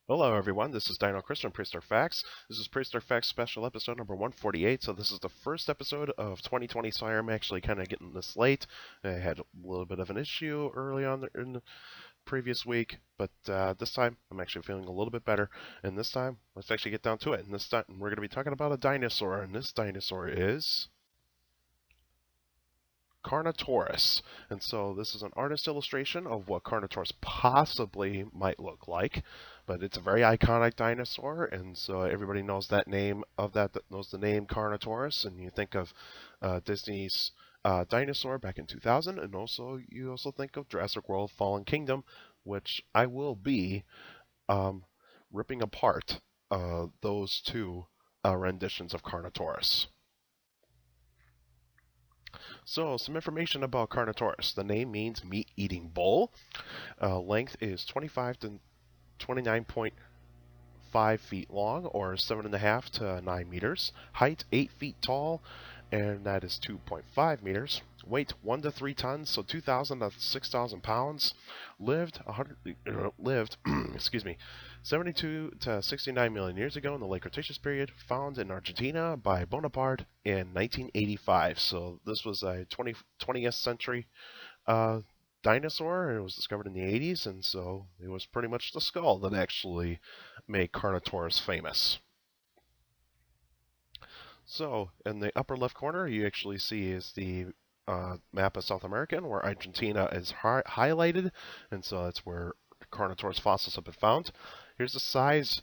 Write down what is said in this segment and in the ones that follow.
Hello, everyone. This is Dino Chris from Prehistoric Facts. This is Prehistoric Facts special episode number 148. So this is the first episode of 2020. Sorry, I'm actually kind of getting this late. I had a little bit of an issue early on in the previous week, but this time I'm actually feeling a little bit better. And this time, let's actually get down to it. And this time, we're going to be talking about a dinosaur, and this dinosaur is Carnotaurus. And so this is an artist illustration of what Carnotaurus possibly might look like. But it's a very iconic dinosaur, and so everybody knows that name that knows the name Carnotaurus, and you think of Disney's dinosaur back in 2000, and also you also think of Jurassic World: Fallen Kingdom, which I will be um, ripping apart those two renditions of Carnotaurus. So, some information about Carnotaurus. The name means meat-eating bull. Length is 25 to 29.5 feet long, or 7.5 to 9 meters. Height 8 feet tall, and that is 2.5 meters. Weight 1 to 3 tons, so 2,000 to 6,000 pounds. Lived, excuse me, 72 to 69 million years ago in the late Cretaceous period. Found in Argentina by Bonaparte in 1985. So this was a 20th century uh, dinosaur, and it was discovered in the 80s, and so it was pretty much the skull that actually made Carnotaurus famous. So, in the upper left corner, you actually see is the map of South America, where Argentina is highlighted, and so that's where Carnotaurus fossils have been found. Here's the size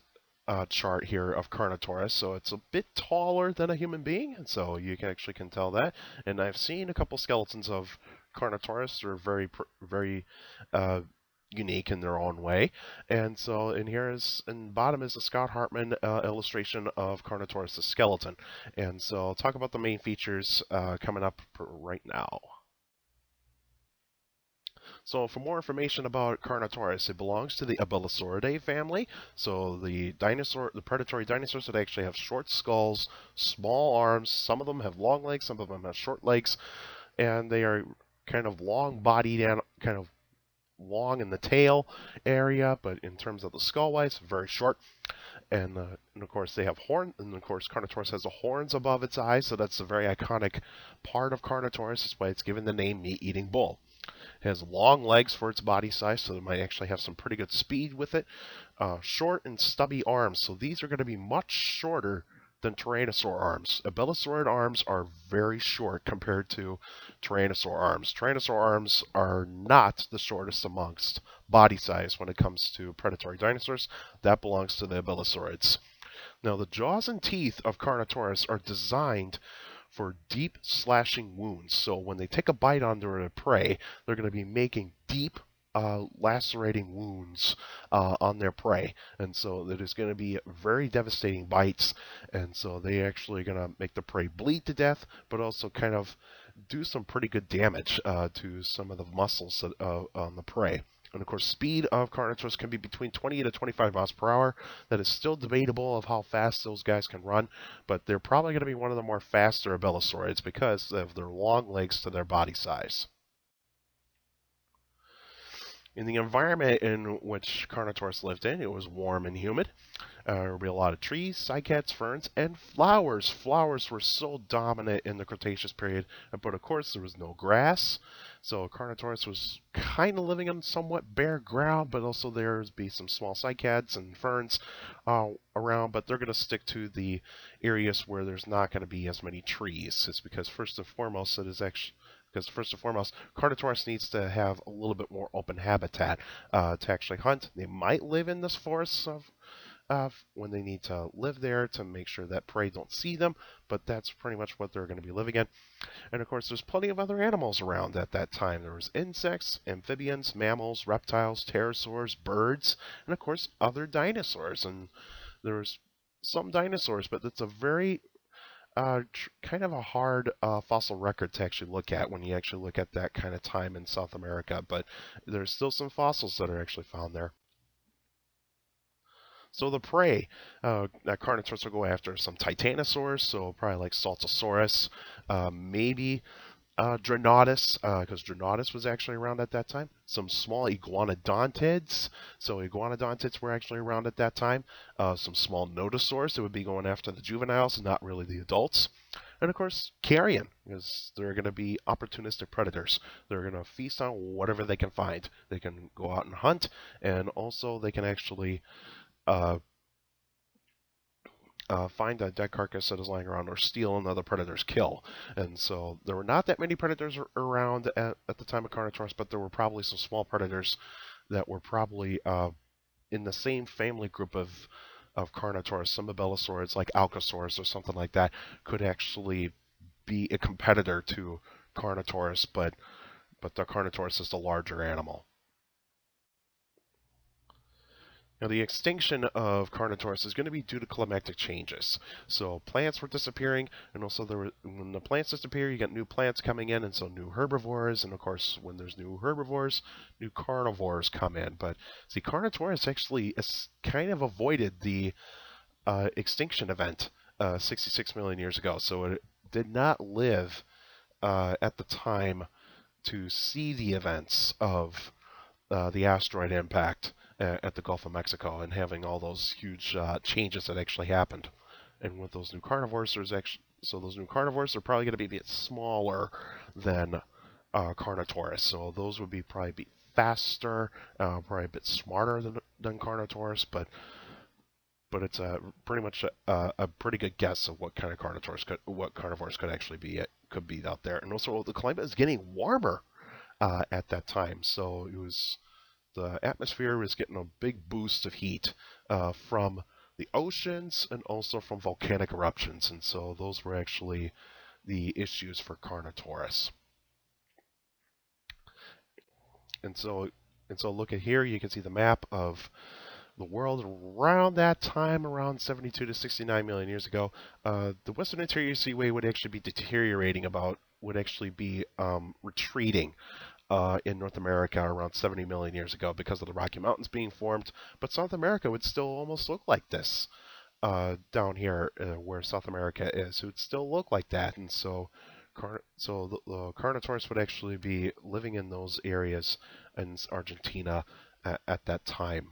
chart here of Carnotaurus, so it's a bit taller than a human being, and so you can actually can tell that. And I've seen a couple skeletons of Carnotaurus. They're very uh, unique in their own way. And so in here is in bottom is the Scott Hartman illustration of Carnotaurus' skeleton. And so I'll talk about the main features coming up right now. So for more information about Carnotaurus, it belongs to the Abelisauridae family. So the predatory dinosaurs that actually have short skulls, small arms. Some of them have long legs, some of them have short legs, and they are kind of long-bodied and kind of long in the tail area, but in terms of the skull wise, very short. And of course, they have horn. And of course, Carnotaurus has the horns above its eyes, so that's a very iconic part of Carnotaurus. That's why it's given the name meat-eating bull. It has long legs for its body size, so it might actually have some pretty good speed with it. Short and stubby arms, so these are going to be much shorter than Tyrannosaur arms. Abelisaurid arms are very short compared to Tyrannosaur arms. Tyrannosaur arms are not the shortest amongst body size when it comes to predatory dinosaurs. That belongs to the Abelisaurids. Now, the jaws and teeth of Carnotaurus are designed for deep slashing wounds. So when they take a bite onto a prey, they're going to be making deep lacerating wounds on their prey, and so that is going to be very devastating bites, and so they actually are going to make the prey bleed to death, but also kind of do some pretty good damage to some of the muscles on the prey. And of course, speed of Carnotaurus can be between 20 to 25 miles per hour. That is still debatable of how fast those guys can run, but they're probably going to be one of the more faster Abelisaurids because of their long legs to their body size. In the environment in which Carnotaurus lived in, it was warm and humid. There would be a lot of trees, cycads, ferns, and flowers. Flowers were so dominant in the Cretaceous period, but of course there was no grass. So Carnotaurus was kind of living on somewhat bare ground, but also there'd be some small cycads and ferns around, but they're going to stick to the areas where there's not going to be as many trees. It's because first and foremost, Carnotaurus needs to have a little bit more open habitat to actually hunt. They might live in this forests when they need to live there to make sure that prey don't see them, but that's pretty much what they're going to be living in. And of course, there's plenty of other animals around at that time. There was insects, amphibians, mammals, reptiles, pterosaurs, birds, and of course, other dinosaurs. And there was some dinosaurs, but it's a very kind of a hard fossil record to actually look at when you actually look at that kind of time in South America, but there's still some fossils that are actually found there. So the prey that Carnotaurus will go after some titanosaurs, so probably like Saltosaurus, maybe Drenaudis, because Drenaudis was actually around at that time. Some small iguanodontids. So iguanodontids were actually around at that time. Some small nodosaurs that would be going after the juveniles and not really the adults. And of course, carrion, because they're going to be opportunistic predators. They're going to feast on whatever they can find. They can go out and hunt, and also they can actually uh, find a dead carcass that is lying around or steal another predator's kill. And so there were not that many predators around at the time of Carnotaurus, but there were probably some small predators that were probably in the same family group of Carnotaurus. Some abelisaurs, like Alcosaurs or something like that, could actually be a competitor to Carnotaurus, but the Carnotaurus is the larger animal. Now, the extinction of Carnotaurus is going to be due to climatic changes. So plants were disappearing, and also when the plants disappear, you get new plants coming in, and so new herbivores. And of course, when there's new herbivores, new carnivores come in. But see, Carnotaurus actually kind of avoided the extinction event 66 million years ago. So it did not live at the time to see the events of the asteroid impact at the Gulf of Mexico and having all those huge changes that actually happened. And with those new carnivores, those new carnivores are probably going to be a bit smaller than Carnotaurus. So those would probably be faster, probably a bit smarter than Carnotaurus, but it's pretty much a pretty good guess of what kind of what carnivores could actually be out there. And also the climate is getting warmer at that time, so the atmosphere was getting a big boost of heat from the oceans and also from volcanic eruptions, and so those were actually the issues for Carnotaurus. And so look at here, you can see the map of the world around that time, around 72 to 69 million years ago. The Western Interior Seaway would actually be would actually be retreating in North America around 70 million years ago because of the Rocky Mountains being formed. But South America would still almost look like this down here where South America is. It would still look like that. And so the Carnotaurus would actually be living in those areas in Argentina at that time.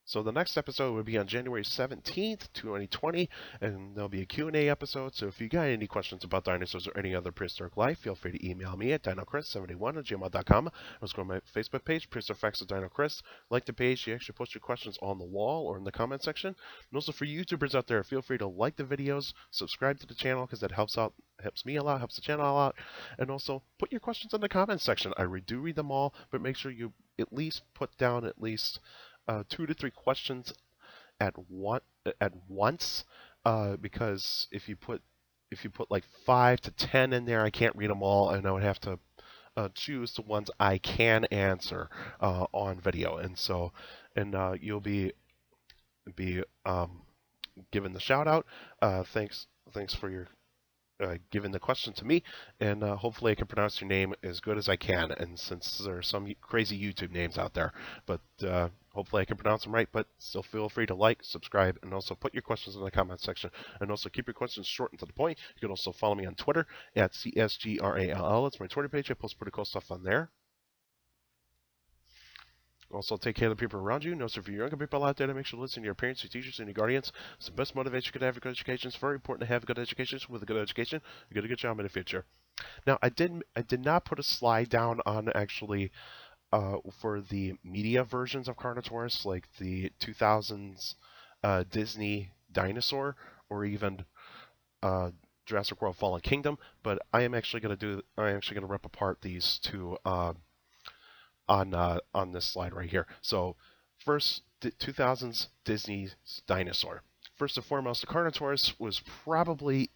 So the next episode will be on January 17th, 2020, and there'll be a Q&A episode. So if you got any questions about dinosaurs or any other prehistoric life, feel free to email me at dinochrist71@gmail.com. Let's go to my Facebook page, Prehistoric Facts of Dino Chris. Like the page, you actually post your questions on the wall or in the comment section. And also for YouTubers out there, feel free to like the videos, subscribe to the channel because that helps me a lot, helps the channel a lot. And also put your questions in the comment section. I do read them all, but make sure you at least put down at least 2 to 3 questions at once, because if you put like 5 to 10 in there, I can't read them all, and I would have to choose the ones I can answer on video, and so you'll be given the shout out. Thanks for your giving the question to me, and hopefully I can pronounce your name as good as I can. And since there are some crazy YouTube names out there, but hopefully I can pronounce them right. But still feel free to like, subscribe, and also put your questions in the comment section. And also keep your questions short and to the point. You can also follow me on Twitter at CSGRALL. It's my Twitter page. I post pretty cool stuff on there. Also, take care of the people around you. Notice if you're younger people out there, to make sure to listen to your parents, your teachers, and your guardians. It's the best motivation you could have for good education. It's very important to have a good education. So with a good education, you get a good job in the future. Now, I did not put a slide down on actually for the media versions of Carnotaurus, like the 2000s Disney Dinosaur, or even Jurassic World: Fallen Kingdom. But I am actually going to rip apart these two. On this slide right here. So first, 2000s Disney dinosaur. First and foremost, the Carnotaurus was probably,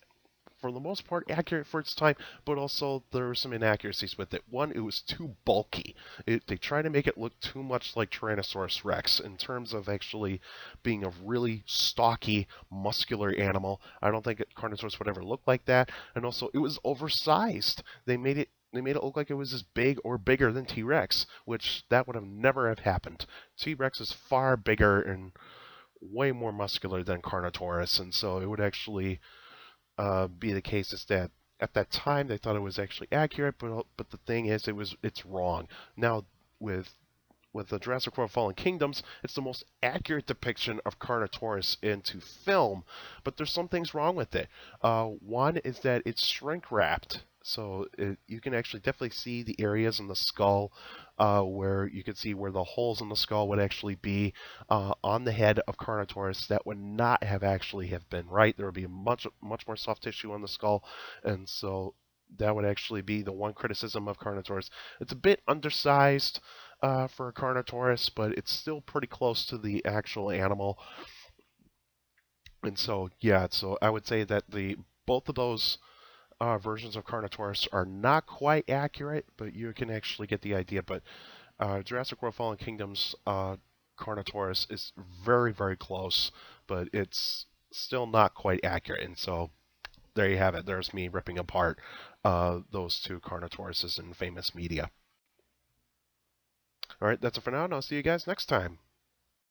for the most part, accurate for its time, but also there were some inaccuracies with it. One, it was too bulky. They tried to make it look too much like Tyrannosaurus Rex in terms of actually being a really stocky, muscular animal. I don't think Carnotaurus would ever look like that. And also, it was oversized. They made it look like it was as big or bigger than T-Rex, which that would have never have happened. T-Rex is far bigger and way more muscular than Carnotaurus, and so it would actually be the case is that at that time they thought it was actually accurate, but the thing is it's wrong. Now with the Jurassic World Fallen Kingdoms, it's the most accurate depiction of Carnotaurus into film, but there's some things wrong with it. One is that it's shrink wrapped, so you can actually definitely see the areas in the skull where you can see where the holes in the skull would actually be on the head of Carnotaurus. That would not have actually have been right. There would be much more soft tissue on the skull, and so that would actually be the one criticism of Carnotaurus. It's a bit undersized for a Carnotaurus, but it's still pretty close to the actual animal. And so, yeah, so I would say that the both of those versions of Carnotaurus are not quite accurate, but you can actually get the idea. But Jurassic World Fallen Kingdoms Carnotaurus is very close, but it's still not quite accurate. And so there you have it. There's me ripping apart those two Carnotauruses in famous media. All right, that's it for now, and I'll see you guys next time.